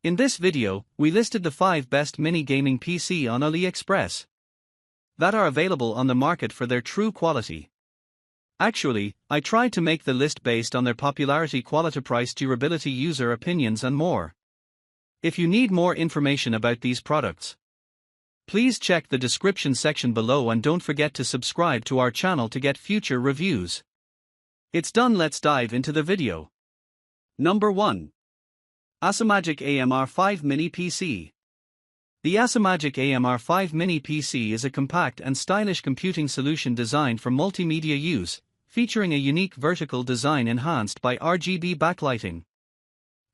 In this video, we listed the 5 best mini gaming PC on Aliexpress that are available on the market for their true quality. Actually, I tried to make the list based on their popularity, quality, price, durability, user opinions and more. If you need more information about these products, please check the description section below and don't forget to subscribe to our channel to get future reviews. It's done, let's dive into the video. Number 1. ACEMAGIC S1 Mini PC. The ACEMAGIC S1 Mini PC is a compact and stylish computing solution designed for multimedia use, featuring a unique vertical design enhanced by RGB backlighting.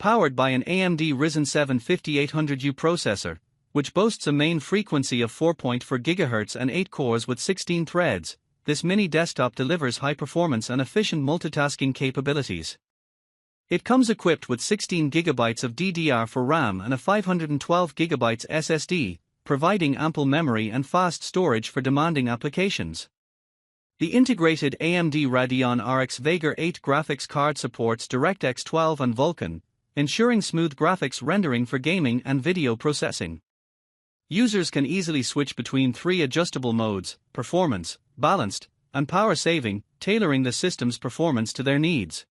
Powered by an AMD Ryzen 7 5800U processor, which boasts a main frequency of 4.4 GHz and 8 cores with 16 threads, this mini desktop delivers high performance and efficient multitasking capabilities. It comes equipped with 16 GB of DDR4 RAM and a 512 GB SSD, providing ample memory and fast storage for demanding applications. The integrated AMD Radeon RX Vega 8 graphics card supports DirectX 12 and Vulkan, ensuring smooth graphics rendering for gaming and video processing. Users can easily switch between 3 adjustable modes: performance, balanced, and power saving, tailoring the system's performance to their needs.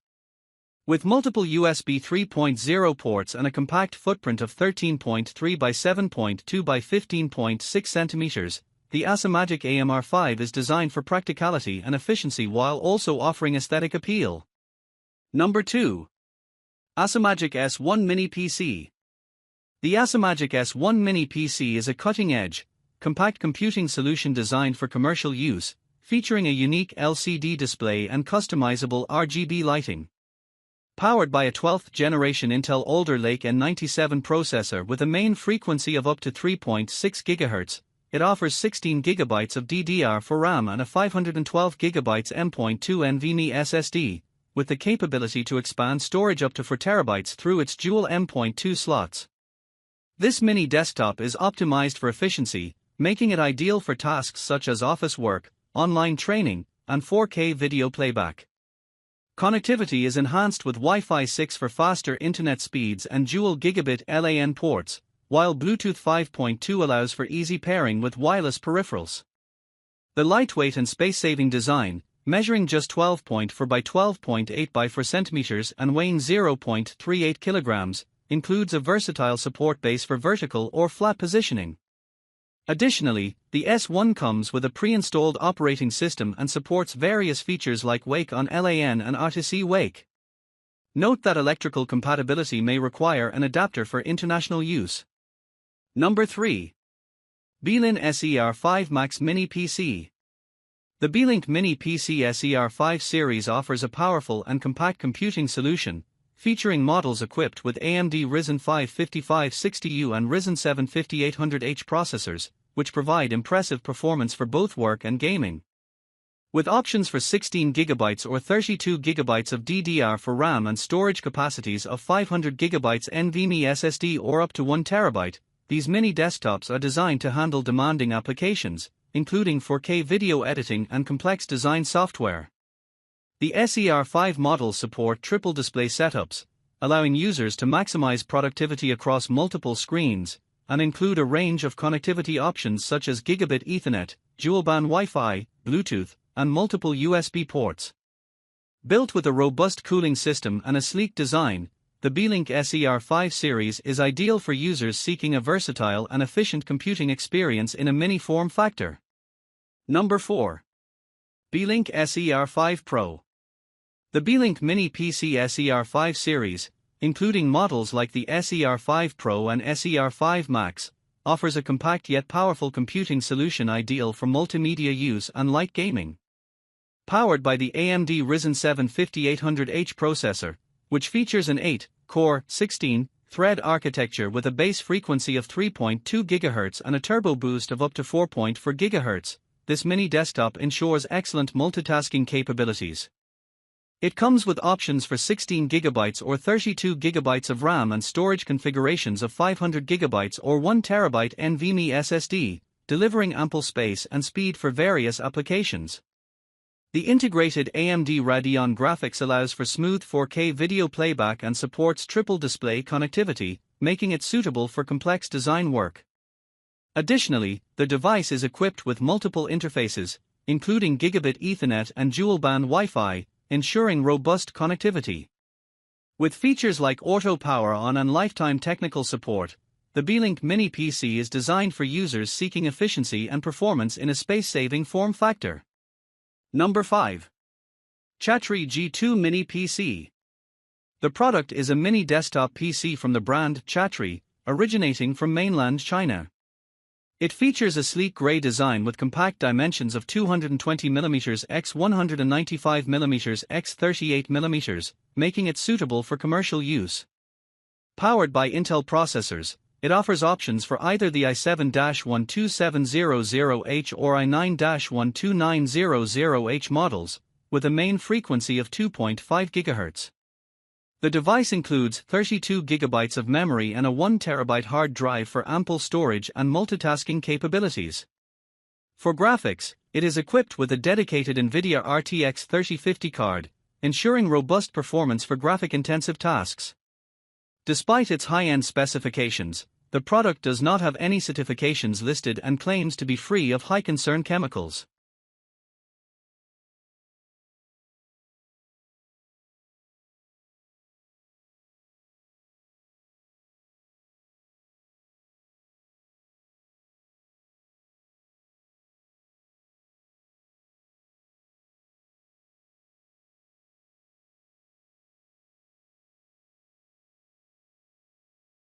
With multiple USB 3.0 ports and a compact footprint of 13.3 by 7.2 by 15.6 cm, the ACEMAGIC S1 is designed for practicality and efficiency while also offering aesthetic appeal. Number 2. ACEMAGIC S1 Mini PC. The ACEMAGIC S1 Mini PC is a cutting-edge, compact computing solution designed for commercial use, featuring a unique LCD display and customizable RGB lighting. Powered by a 12th generation Intel Alder Lake N97 processor with a main frequency of up to 3.6 GHz, it offers 16 GB of DDR4 RAM and a 512 GB M.2 NVMe SSD, with the capability to expand storage up to 4 TB through its dual M.2 slots. This mini desktop is optimized for efficiency, making it ideal for tasks such as office work, online training, and 4K video playback. Connectivity is enhanced with Wi-Fi 6 for faster internet speeds and dual gigabit LAN ports, while Bluetooth 5.2 allows for easy pairing with wireless peripherals. The lightweight and space-saving design, measuring just 12.4 by 12.8 by 4 cm and weighing 0.38 kg, includes a versatile support base for vertical or flat positioning. Additionally, the S1 comes with a pre-installed operating system and supports various features like Wake on LAN and RTC Wake. Note that electrical compatibility may require an adapter for international use. Number 3. Beelin SER5 Max Mini PC. The Beelink Mini PC SER5 series offers a powerful and compact computing solution, featuring models equipped with AMD Ryzen 5 5560U and Ryzen 7 5800H processors, which provide impressive performance for both work and gaming. With options for 16 GB or 32 GB of DDR4 RAM and storage capacities of 500 GB NVMe SSD or up to 1 TB, these mini desktops are designed to handle demanding applications, including 4K video editing and complex design software. The SER5 models support triple display setups, allowing users to maximize productivity across multiple screens, and include a range of connectivity options such as Gigabit Ethernet, dual-band Wi-Fi, Bluetooth, and multiple USB ports. Built with a robust cooling system and a sleek design, the Beelink SER5 series is ideal for users seeking a versatile and efficient computing experience in a mini form factor. Number 4. Beelink SER5 Pro. The Beelink Mini PC SER5 series, including models like the SER5 Pro and SER5 Max, offers a compact yet powerful computing solution ideal for multimedia use and light gaming. Powered by the AMD Ryzen 7 5800H processor, which features an 8-core, 16-thread architecture with a base frequency of 3.2 GHz and a turbo boost of up to 4.4 GHz, this mini desktop ensures excellent multitasking capabilities. It comes with options for 16 GB or 32 GB of RAM and storage configurations of 500 GB or 1 TB NVMe SSD, delivering ample space and speed for various applications. The integrated AMD Radeon graphics allows for smooth 4K video playback and supports triple display connectivity, making it suitable for complex design work. Additionally, the device is equipped with multiple interfaces, including Gigabit Ethernet and dual-band Wi-Fi, ensuring robust connectivity. With features like auto power on and lifetime technical support, the Beelink Mini PC is designed for users seeking efficiency and performance in a space-saving form factor. Number 5. Chatreey G2 Mini PC. The product is a mini desktop PC from the brand Chatreey, originating from mainland China. It features a sleek grey design with compact dimensions of 220mm x 195mm x 38mm, making it suitable for commercial use. Powered by Intel processors, it offers options for either the i7-12700H or i9-12900H models, with a main frequency of 2.5 GHz. The device includes 32 GB of memory and a 1 TB hard drive for ample storage and multitasking capabilities. For graphics, it is equipped with a dedicated NVIDIA RTX 3050 card, ensuring robust performance for graphic-intensive tasks. Despite its high-end specifications, the product does not have any certifications listed and claims to be free of high-concern chemicals.